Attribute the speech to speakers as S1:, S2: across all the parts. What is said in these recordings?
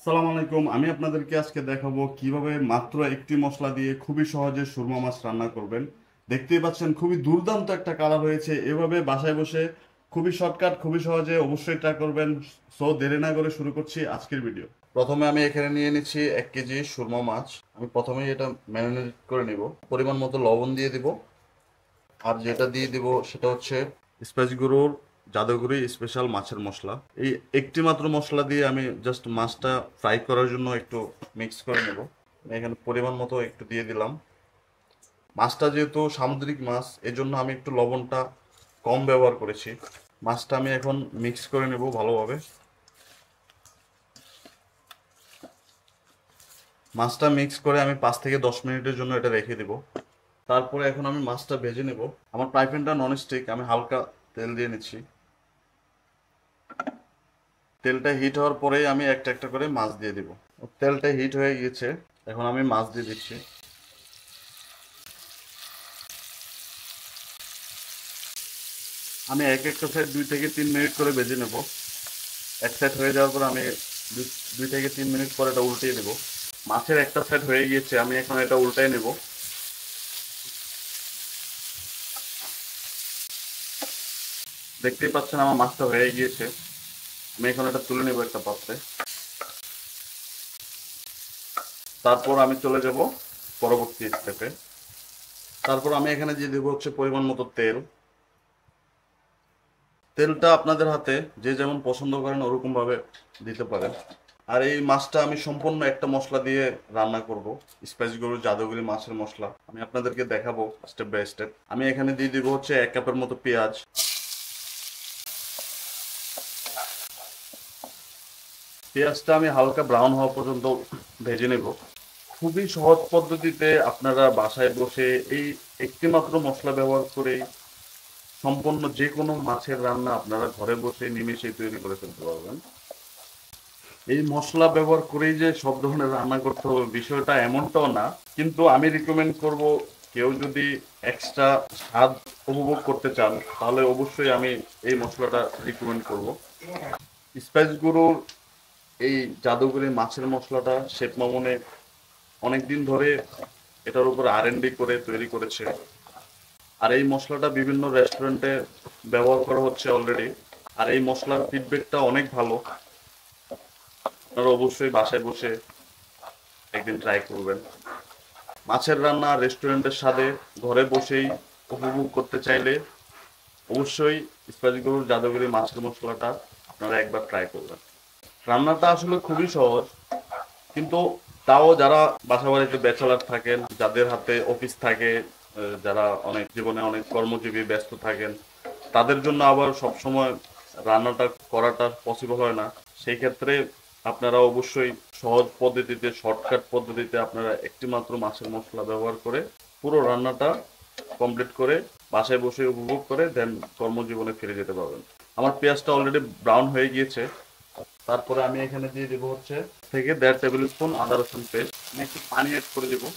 S1: আসসালামু আলাইকুম। আমি আপনাদেরকে আজকে দেখাবো কিভাবে মাত্র একটি মশলা দিয়ে খুবই সহজে সুরমা মাছ রান্না করবেন। দেখতেই পাচ্ছেন খুবই দুর্দান্ত একটা কালার হয়েছে। এভাবে বাসায় বসে খুবই শর্টকাট, খুবই সহজে অবশ্যই ট্রাই করবেন। সো দেরি না করে শুরু করছি আজকের ভিডিও। প্রথমে আমি এখানে নিয়ে নিচ্ছি 1 কেজি সুরমা মাছ। আমি প্রথমেই এটা ম্যারিনেট করে নিব। পরিমাণ মতো লবণ দিয়ে দিব। আর যেটা দিয়ে দিব সেটা হচ্ছে স্পাইস গুঁড়োর জাদুগুড়ি স্পেশাল মাছের মশলা। এই একটি মাত্র মশলা দিয়ে আমি জাস্ট মাছটা ফ্রাই করার জন্য একটু মিক্স করে নেব। আমি এখানে পরিমাণ মতো একটু দিয়ে দিলাম। মাছটা যেহেতু সামুদ্রিক মাছ, এজন্য আমি একটু লবণটা কম ব্যবহার করেছি। মাছটা আমি এখন মিক্স করে নেব ভালোভাবে। মাছটা মিক্স করে আমি 5 থেকে 10 মিনিটের জন্য এটা রেখে দিব। তারপরে এখন আমি মাছটা ভেজে নেব। আমার ফ্রাই প্যানটা ননস্টিক, আমি হালকা তেল দিয়ে নিচ্ছি। তেলটা হিট হওয়ার পরেই আমি একটা একটা করে মাছ দিয়ে দিব। তেলটা হিট হয়ে গিয়েছে, এখন আমি মাছ দিয়ে দিচ্ছি। আমি এক একটা সাইড 2 থেকে 3 মিনিট করে ভেজে নেব। এক সাইড হয়ে যাওয়ার পর আমি 2 থেকে 3 মিনিট পর এটা উল্টিয়ে দেব। মাছের একটা সাইড হয়ে গিয়েছে, আমি এখন এটা উল্টাই নেব। দেখতেই পাচ্ছেন আমার মাছটা হয়ে গিয়েছে। আমি এখন এটা তুলে নেব একটা পাত্রে। তারপর আমি চলে যাব পরবর্তী স্টেপে। তারপর আমি এখানে দিয়ে দেবো হচ্ছে পরিমাণ মতো তেল। তেলটা আপনাদের হাতে, যে যেমন পছন্দ করেন ওরকম ভাবে দিতে পারেন। আর এই মাছটা আমি সম্পূর্ণ একটা মশলা দিয়ে রান্না করব, স্পাইস গরুর জাদুগরি মাছের মশলা। আমি আপনাদেরকে দেখাবো স্টেপ বাই স্টেপ। আমি এখানে দিয়ে দিব হচ্ছে 1 কাপের মতো পেঁয়াজ। পেঁয়াজটা আমি হালকা ব্রাউন হওয়া পর্যন্ত ভেজে নেব। খুবই সহজ পদ্ধতিতে আপনারা বাসায় বসে এই একটি মাত্র মশলা ব্যবহার করে সম্পূর্ণ যে কোনো মাছের রান্না আপনারা ঘরে বসে নিমেষেই তৈরি করে ফেলতে পারবেন। এই মশলা ব্যবহার করেই যে সব ধরনের রান্না করতে হবে বিষয়টা এমনটাও না, কিন্তু আমি রিকমেন্ড করব কেউ যদি এক্সট্রা স্বাদ উপভোগ করতে চান তাহলে অবশ্যই আমি এই মশলাটা রিকমেন্ড করব। স্পাইস গুঁড়োর এই জাদুগরি মাছের মশলাটা শেফ মামুনে অনেকদিন ধরে এটার উপর R&D করে তৈরি করেছে। আর এই মশলাটা বিভিন্ন রেস্টুরেন্টে ব্যবহার করা হচ্ছে অলরেডি। আর এই মশলার ফিডব্যাকটা অনেক ভালো। আপনারা অবশ্যই বাসায় বসে একদিন ট্রাই করবেন। মাছের রান্না রেস্টুরেন্টের স্বাদে ঘরে বসেই উপভোগ করতে চাইলে অবশ্যই স্পাইস গরুর জাদুগরি মাছের মশলাটা আপনারা একবার ট্রাই করবেন। রান্নাটা আসলে খুবই সহজ, কিন্তু তাও যারা বাসা বাড়িতে ব্যাচেলার থাকেন, যাদের হাতে অফিস থাকে, যারা অনেক জীবনে অনেক কর্মজীবী ব্যস্ত থাকেন, তাদের জন্য আবার সবসময় রান্নাটা করাটা পসিবল হয় না। সেই ক্ষেত্রে আপনারা অবশ্যই সহজ পদ্ধতিতে, শর্টকাট পদ্ধতিতে আপনারা একটি মাত্র মাছের মশলা ব্যবহার করে পুরো রান্নাটা কমপ্লিট করে বাসায় বসে উপভোগ করে দেন কর্মজীবনে ফিরে যেতে পারবেন। আমার পেঁয়াজটা অলরেডি ব্রাউন হয়ে গিয়েছে। তারপরে আমি এখানে দিয়ে দেবো হচ্ছে থেকে 1.5 টেবিল স্পুন আদা রসুন পেস্ট। আমি একটু পানি অ্যাড করে দেবো।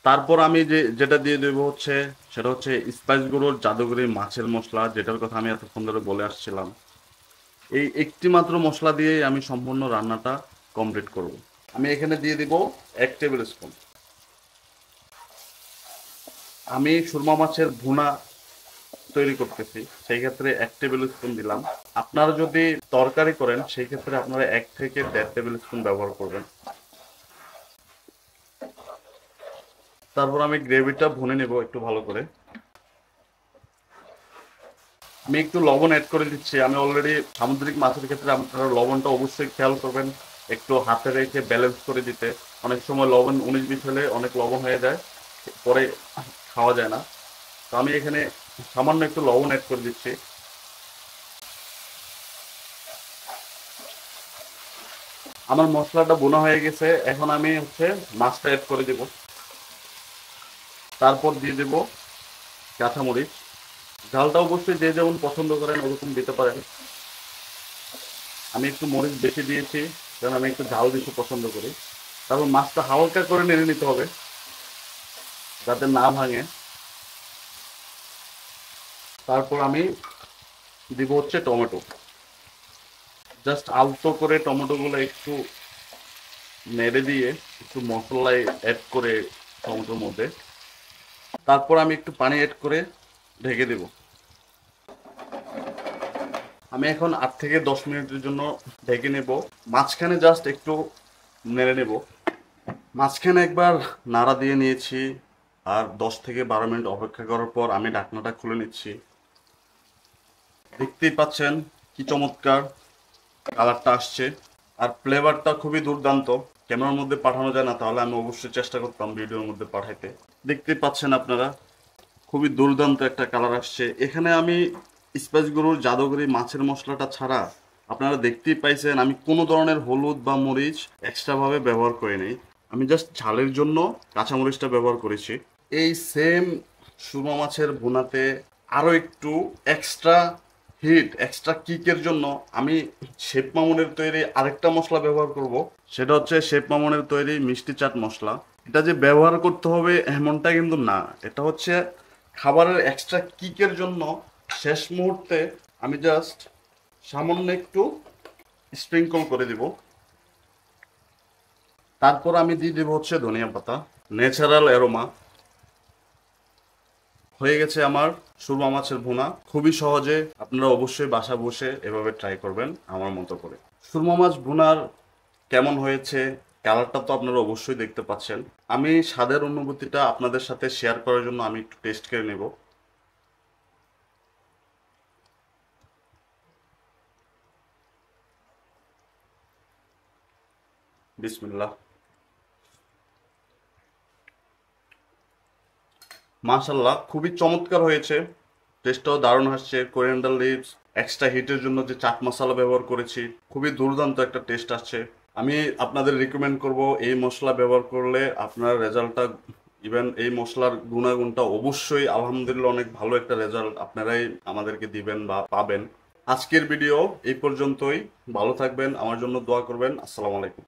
S1: তারপর আমি যেটা দিয়ে দেবো হচ্ছে সেটা হচ্ছে স্পাইস গুঁড়োর জাদুগরি মাছের মশলা, যেটার কথা আমি এতক্ষণ ধরে বলে আসছিলাম। এই একটি মাত্র মশলা দিয়েই আমি সম্পূর্ণ রান্নাটা কমপ্লিট করব। আমি এখানে দিয়ে দিব 1 টেবিল স্পুন। আমি সুরমা মাছের ভুনা তৈরি করতেছি, সেই ক্ষেত্রে 1 টেবিল স্পুন দিলাম। আপনারা যদি তরকারি করেন সেই ক্ষেত্রে আপনারা 1 থেকে 1.5 টেবিল স্পুন ব্যবহার করবেন। তারপর আমি গ্রেভিটা ভুনে নেব একটু ভালো করে। আমি একটু লবণ অ্যাড করে দিচ্ছি। আমি অলরেডি সামুদ্রিক মাছের ক্ষেত্রে আপনারা লবণটা অবশ্যই খেয়াল করবেন, একটু হাতে রেখে ব্যালেন্স করে দিতে। অনেক সময় লবণ 19-20 হলে অনেক লবণ হয়ে যায়, পরে খাওয়া যায় না। তো আমি এখানে সামান্য একটু লবণ অ্যাড করে দিচ্ছি। আমার মশলাটা বোনা হয়ে গেছে, এখন আমি হচ্ছে মাছটা অ্যাড করে দেব। তারপর দিয়ে দেব কাঁচামরিচ। ঝালটা অবশ্যই যে যেমন পছন্দ করেন ওরকম দিতে পারেন। আমি একটু মরিচ বেশি দিয়েছি কারণ আমি একটু ঝাল বেশি পছন্দ করি। তারপর মাছটা হালকা করে নেড়ে নিতে হবে যাতে না ভাঙে। তারপর আমি দিব হচ্ছে টমেটো। জাস্ট আলতো করে টমেটোগুলো একটু নেড়ে দিয়ে একটু মশলায় অ্যাড করে টমেটোর মধ্যে, তারপর আমি একটু পানি অ্যাড করে ঢেকে দেব। আমি এখন 8 থেকে 10 মিনিটের জন্য ঢেকে নেব। মাঝখানে জাস্ট একটু নেড়ে নেব। মাঝখানে একবার নাড়া দিয়ে নিয়েছি, আর 10 থেকে 12 মিনিট অপেক্ষা করার পর আমি ঢাকনাটা খুলে নিচ্ছি। দেখতেই পাচ্ছেন কি চমৎকার কালারটা আসছে, আর ফ্লেভারটা খুবই দুর্দান্ত। ক্যামেরার মধ্যে পাঠানো যায় না, তাহলে আমি অবশ্যই চেষ্টা করতাম ভিডিওর মধ্যে পাঠাইতে। দেখতেই পাচ্ছেন আপনারা খুবই দুর্দান্ত একটা কালার আসছে। এখানে আমি স্পাইস গুঁড়োর জাদুগরি মাছের মশলাটা ছাড়া আপনারা দেখতেই পাইছেন আমি কোনো ধরনের হলুদ বা মরিচ এক্সট্রা ভাবে ব্যবহার করিনি। আমি জাস্ট ঝালের জন্য কাঁচামরিচটা ব্যবহার করেছি। এই সেম সুরমা মাছের ভুনাতে আরো একটু এক্সট্রা হিট, এক্সট্রা কিকের জন্য আমি শেফ মামুনের তৈরি আরেকটা মশলা ব্যবহার করব। সেটা হচ্ছে শেফ মামুনের তৈরি মিষ্টি চাট মশলা। এটা যে ব্যবহার করতে হবে এমনটা কিন্তু না, এটা হচ্ছে খাবারের এক্সট্রা কিকের জন্য শেষ মুহূর্তে আমি জাস্ট সামান্য একটু স্প্রিঙ্কল করে দিব। তারপর আমি দিয়ে দেবো হচ্ছে ধনিয়া পাতা, ন্যাচারাল অ্যারোমা। হয়ে গেছে আমার সুরমা মাছের ভুনা। খুবই সহজে, আপনারা অবশ্যই বাসা বসে এভাবে ট্রাই করবেন আমার মতো করে। সুরমা মাছ ভুনার কেমন হয়েছে, কালারটা তো আপনারা অবশ্যই দেখতে পাচ্ছেন। আমি স্বাদের অনুভূতিটা আপনাদের সাথে শেয়ার করার জন্য আমি একটু টেস্ট করে নেব। বিসমিল্লাহ। মাশাল্লাহ, খুবই চমৎকার হয়েছে। টেস্টটাও দারুণ আসছে। কোরিয়ান্ডার লিভস, এক্সট্রা হিটের জন্য যে চাট মশলা ব্যবহার করেছি, খুবই দুর্দান্ত একটা টেস্ট আসছে। আমি আপনাদের রিকমেন্ড করব এই মশলা ব্যবহার করলে আপনার রেজাল্টটা, ইভেন এই মশলার গুণাগুণটা অবশ্যই আলহামদুলিল্লাহ অনেক ভালো একটা রেজাল্ট আপনারাই আমাদেরকে দিবেন বা পাবেন। আজকের ভিডিও এই পর্যন্তই। ভালো থাকবেন, আমার জন্য দোয়া করবেন। আসসালামু আলাইকুম।